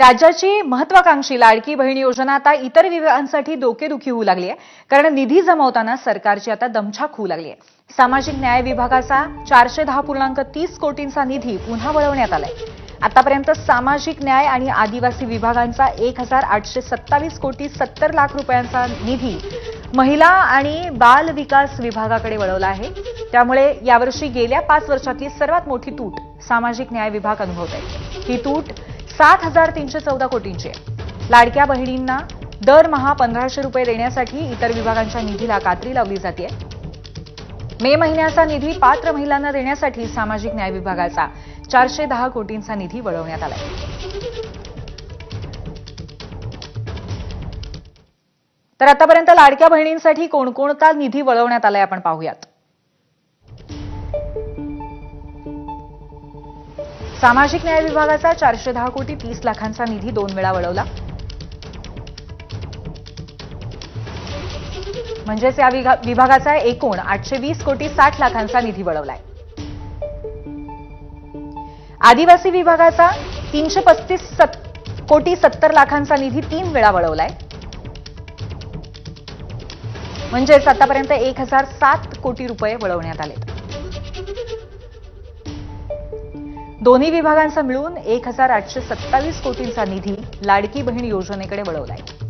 राज्याची महत्वाकांक्षी लाडकी बहीण योजना आता इतर विभागांसाठी डोकेदुखी होऊ लागली आहे. कारण निधी जमवताना सरकारची आता दमछाक होऊ लागली आहे. सामाजिक न्याय विभागाचा 410.30 कोटींचा निधी पुन्हा वळवण्यात आलाय. आतापर्यंत सामाजिक न्याय आणि आदिवासी विभागांचा 1,827 कोटी 70 लाख रुपयांचा निधी महिला आणि बाल विकास विभागाकडे वळवला आहे. त्यामुळे यावर्षी गेल्या 5 वर्षातली सर्वात मोठी तूट सामाजिक न्याय विभाग अनुभवत आहे. ही तूट 7,314 कोटींची आहे. लाडक्या बहिणींना दरमहा 1,500 रुपये देण्यासाठी इतर विभागांच्या निधीला कात्री लावली जाते. मे महिन्याचा निधी पात्र महिलांना देण्यासाठी सामाजिक न्याय विभागाचा 410 कोटींचा निधी वळवण्यात आलाय. तर आतापर्यंत लाडक्या बहिणींसाठी कोणकोणता निधी वळवण्यात आलाय आपण पाहूयात. सामाजिक न्याय विभागाचा 410 कोटी 30 लाखांचा निधी 2 वेळा वळवला. म्हणजेच या विभागाचा एकूण 820 कोटी 60 लाखांचा निधी वळवलाय. आदिवासी विभागाचा 335 कोटी 70 लाखांचा निधी 3 वेळा वळवलाय. म्हणजेच आतापर्यंत 1,007 कोटी रुपये वळवण्यात आले. दोन्ही विभागांचा मिळून 1,827 कोटींचा निधी लाडकी बहीण योजनेकडे वळवलाय.